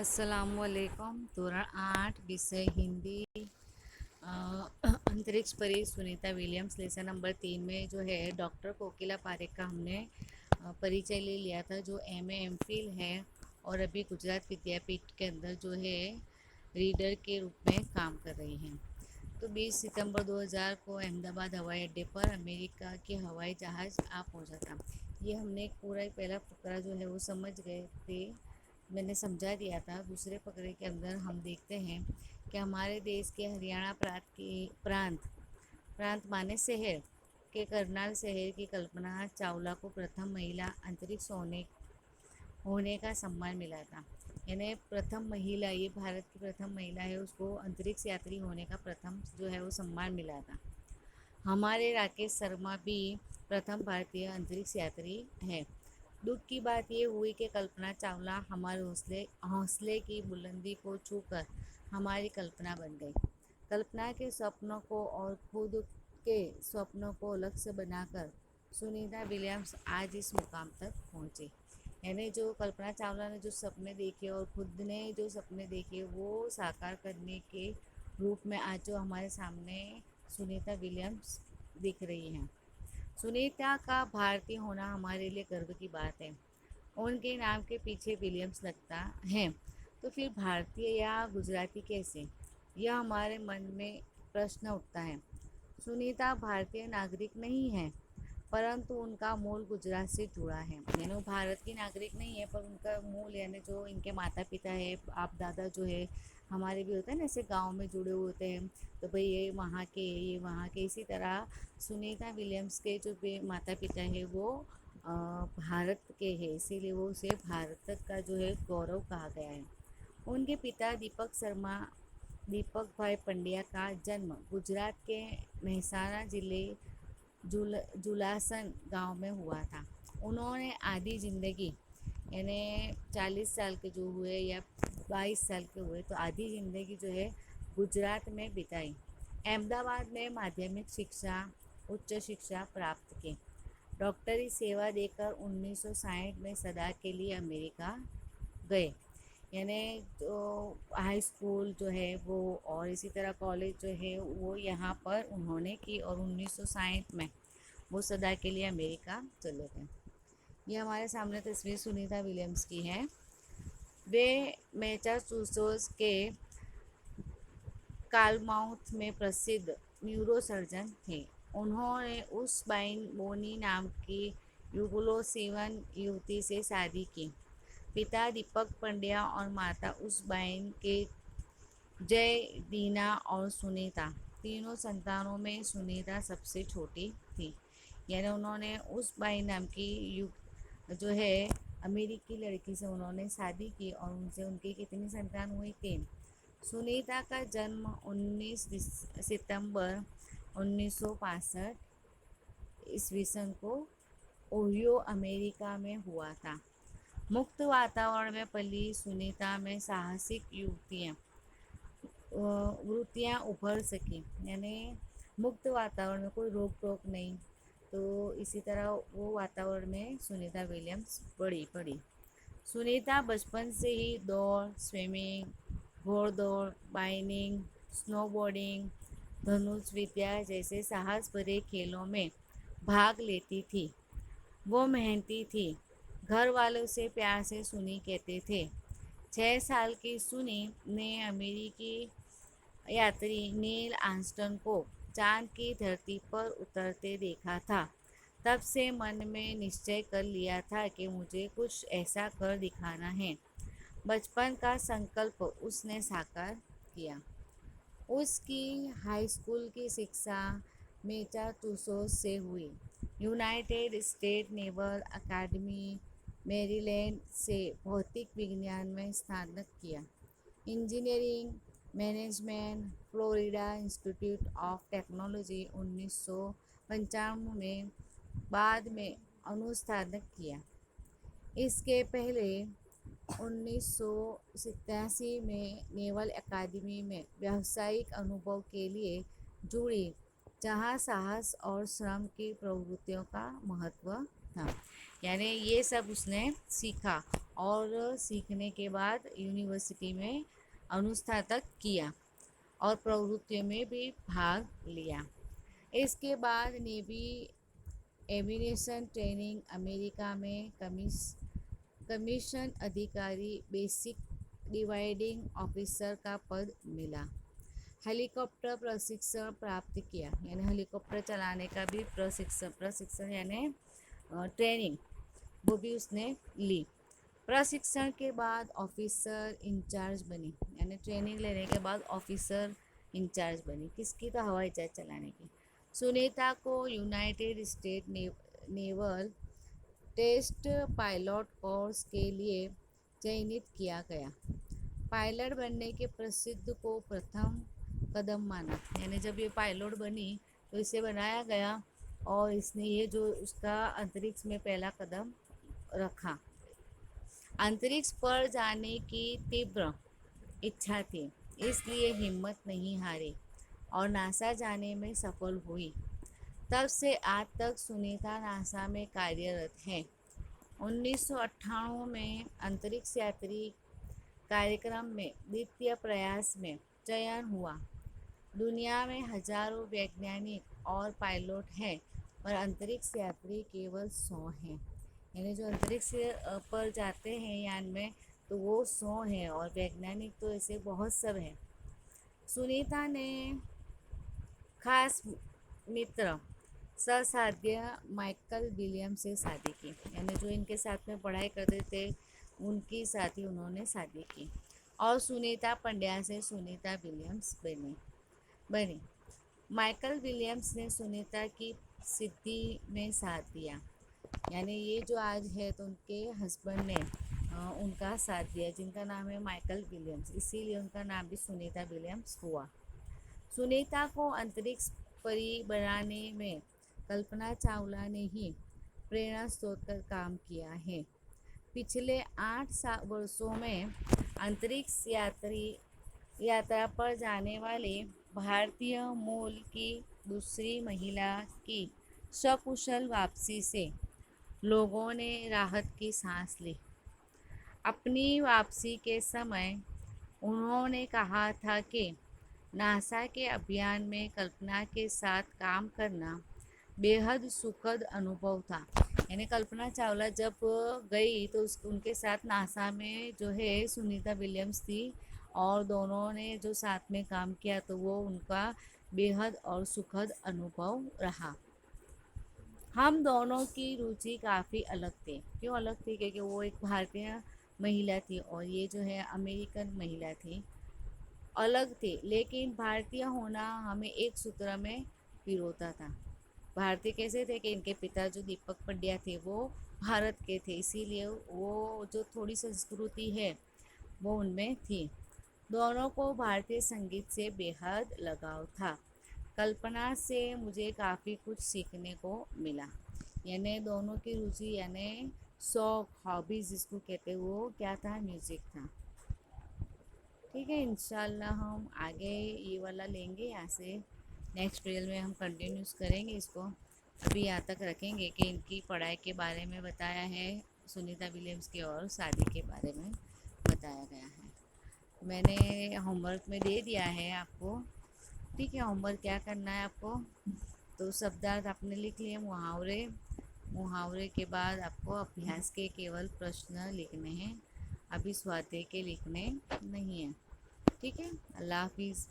अस्सलामुअलैकुम। धोरण 8 विषय हिंदी। अंतरिक्ष परी सुनीता विलियम्स। लेसन नंबर 3 में जो है डॉक्टर कोकिला पारेख का हमने परिचय ले लिया था, जो एमए एमफिल है और अभी गुजरात विद्यापीठ के अंदर जो है रीडर के रूप में काम कर रही हैं। तो 20 सितंबर 2000 को अहमदाबाद हवाई अड्डे पर अमेरिका के हवाई जहाज़ आ पहुंचा था। ये हमने एक पूरा पहला फकरा जो है वो समझ गए थे, मैंने समझा दिया था। दूसरे फकरे के अंदर हम देखते हैं कि हमारे देश के हरियाणा प्रांत माने शहर के करनाल शहर की कल्पना चावला को प्रथम महिला अंतरिक्ष होने का सम्मान मिला था। यानी प्रथम महिला, ये भारत की प्रथम महिला है, उसको अंतरिक्ष यात्री होने का प्रथम जो है वो सम्मान मिला था। हमारे राकेश शर्मा भी प्रथम भारतीय अंतरिक्ष यात्री हैं। दुख की बात ये हुई कि कल्पना चावला हमारे हौसले की बुलंदी को छूकर हमारी कल्पना बन गई। कल्पना के सपनों को और खुद के स्वप्नों को लक्ष्य बनाकर सुनीता विलियम्स आज इस मुकाम तक पहुंची। यानी जो कल्पना चावला ने जो सपने देखे और खुद ने जो सपने देखे वो साकार करने के रूप में आज जो हमारे सामने सुनीता विलियम्स दिख रही हैं। सुनीता का भारतीय होना हमारे लिए गर्व की बात है। उनके नाम के पीछे विलियम्स लगता है, तो फिर भारतीय या गुजराती कैसे? यह हमारे मन में प्रश्न उठता है। सुनीता भारतीय नागरिक नहीं है, परंतु उनका मूल गुजरात से जुड़ा है। यानी वो भारत की नागरिक नहीं है, पर उनका मूल यानी जो इनके माता पिता है, आप दादा जो है, हमारे भी होता है ना, ऐसे गांव में जुड़े हुए होते हैं, तो भाई ये वहाँ के, ये वहाँ के। इसी तरह सुनीता विलियम्स के जो माता पिता है वो भारत के हैं, इसीलिए वो उसे भारत का जो है गौरव कहा गया है। उनके पिता दीपक भाई पंड्या का जन्म गुजरात के मेहसाणा जिले जुलासन गांव में हुआ था। उन्होंने आधी ज़िंदगी यानी 40 साल के जो हुए या 22 साल के हुए, तो आधी ज़िंदगी जो है गुजरात में बिताई। अहमदाबाद में माध्यमिक शिक्षा, उच्च शिक्षा प्राप्त की। डॉक्टरी सेवा देकर 1960 में सदा के लिए अमेरिका गए। यानी जो हाई स्कूल जो है वो और इसी तरह कॉलेज जो है वो यहाँ पर उन्होंने की और 1960 में वो सदा के लिए अमेरिका चले गए। ये हमारे सामने तस्वीर सुनीता विलियम्स की है। वे मैसाचुसेट्स के कालमाउथ में प्रसिद्ध न्यूरोसर्जन थे। उन्होंने उस बोनी नाम की यूगोस्लावियन युवती से शादी की। पिता दीपक पंड्या और माता उसबाइन के जय, दीना और सुनीता। तीनों संतानों में सुनीता सबसे छोटी थी। यानी उन्होंने उसबाइन नाम की जो है अमेरिकी लड़की से उन्होंने शादी की और उनसे उनकी कितनी संतान हुई? 3। सुनीता का जन्म 19 सितंबर 1965 ईस्वीसन को ओहियो अमेरिका में हुआ था। मुक्त वातावरण में पली सुनीता में साहसिक वृत्तियाँ उभर सकी। यानी मुक्त वातावरण में कोई रोक टोक नहीं, तो इसी तरह वो वातावरण में सुनीता विलियम्स बड़ी पड़ी। सुनीता बचपन से ही दौड़, स्विमिंग, घोड़दौड़, बाइकिंग, स्नोबोर्डिंग, धनुष विद्या जैसे साहस भरे खेलों में भाग लेती थी। वो मेहनती थी। घर वालों से प्यार से सुनी कहते थे। 6 साल की सुनी ने अमेरिकी यात्री नील आर्मस्ट्रांग को चांद की धरती पर उतरते देखा था। तब से मन में निश्चय कर लिया था कि मुझे कुछ ऐसा कर दिखाना है। बचपन का संकल्प उसने साकार किया। उसकी हाई स्कूल की शिक्षा मैसाचुसेट्स से हुई। यूनाइटेड स्टेट नेवल अकादमी मैरीलैंड से भौतिक विज्ञान में स्नातक किया। Engineering management Florida institute of technology 1995 में बाद में अनुस्नातक किया। इसके पहले 1987 में नेवल अकादमी में व्यावसायिक अनुभव के लिए जुड़ी, जहां साहस और श्रम की प्रवृत्तियों का महत्व था। यानी ये सब उसने सीखा और सीखने के बाद यूनिवर्सिटी में अनुस्नातक किया और प्रवृत्तियों में भी भाग लिया। इसके बाद नेवी एविएशन ट्रेनिंग अमेरिका में कमीशन अधिकारी बेसिक डिवाइडिंग ऑफिसर का पद मिला। हेलीकॉप्टर प्रशिक्षण प्राप्त किया, यानी हेलीकॉप्टर चलाने का भी प्रशिक्षण यानी ट्रेनिंग वो भी उसने ली। प्रशिक्षण के बाद ऑफिसर इंचार्ज बनी, यानी ट्रेनिंग लेने के बाद ऑफिसर इंचार्ज बनी। किसकी? तो हवाई जहाज चलाने की। सुनीता को United State naval test pilot course के लिए चयनित किया गया। पायलट बनने के प्रसिद्ध को प्रथम कदम माना, यानी जब ये पायलट बनी तो इसे बनाया गया और इसने ये जो उसका अंतरिक्ष में पहला कदम रखा। अंतरिक्ष पर जाने की तीव्र इच्छा थी, इसलिए हिम्मत नहीं हारी और नासा जाने में सफल हुई। तब से आज तक सुनीता नासा में कार्यरत है। 1998 में अंतरिक्ष यात्री कार्यक्रम में द्वितीय प्रयास में चयन हुआ। दुनिया में हजारों वैज्ञानिक और पायलट हैं, पर अंतरिक्ष यात्री केवल 100 हैं। यानी जो अंतरिक्ष पर जाते हैं यान में तो वो 100 हैं और वैज्ञानिक तो ऐसे बहुत सब हैं। सुनीता ने खास मित्र सहसाध्य माइकल विलियम्स से शादी की, यानी जो इनके साथ में पढ़ाई करते थे उनकी साथ ही उन्होंने शादी की और सुनीता पंड्या से सुनीता विलियम्स बनी। माइकल विलियम्स ने सुनीता की सिद्धि में साथ दिया, यानी ये जो आज है तो उनके हस्बैंड ने उनका साथ दिया, जिनका नाम है माइकल विलियम्स, इसीलिए उनका नाम भी सुनीता विलियम्स हुआ। सुनीता को अंतरिक्ष परी बनाने में कल्पना चावला ने ही प्रेरणा स्रोत का काम किया है। पिछले 8 वर्षों में अंतरिक्ष यात्रा पर जाने वाले भारतीय मूल की दूसरी महिला की सकुशल वापसी से लोगों ने राहत की सांस ली। अपनी वापसी के समय उन्होंने कहा था कि नासा के अभियान में कल्पना के साथ काम करना बेहद सुखद अनुभव था। यानी कल्पना चावला जब गई तो उनके साथ नासा में जो है सुनीता विलियम्स थी और दोनों ने जो साथ में काम किया तो वो उनका बेहद और सुखद अनुभव रहा। हम दोनों की रुचि काफ़ी अलग थी। क्यों अलग थी? क्योंकि वो एक भारतीय महिला थी और ये जो है अमेरिकन महिला थी। अलग थे, लेकिन भारतीय होना हमें एक सूत्र में पिरोता था। भारतीय कैसे थे कि इनके पिता जो दीपक पंड्या थे वो भारत के थे, इसीलिए वो जो थोड़ी संस्कृति है वो उनमें थी। दोनों को भारतीय संगीत से बेहद लगाव था। कल्पना से मुझे काफ़ी कुछ सीखने को मिला। यानी दोनों की रुचि यानी शौक हॉबीज़ जिसको कहते हैं वो क्या था? म्यूज़िक था। ठीक है, इंशाल्लाह हम आगे ये वाला लेंगे, यहाँ से नेक्स्ट रील में हम कंटिन्यूस करेंगे इसको। अभी यहाँ तक रखेंगे कि इनकी पढ़ाई के बारे में बताया है, सुनीता विलियम्स की, और शादी के बारे में बताया गया है। मैंने होमवर्क में दे दिया है आपको। ठीक है, होमवर्क क्या करना है आपको? तो शब्दार्थ आपने लिख लिए, मुहावरे के बाद आपको अभ्यास के केवल प्रश्न लिखने हैं, अभी स्वाध्याय के लिखने नहीं हैं। ठीक है, अल्लाह हाफिज़।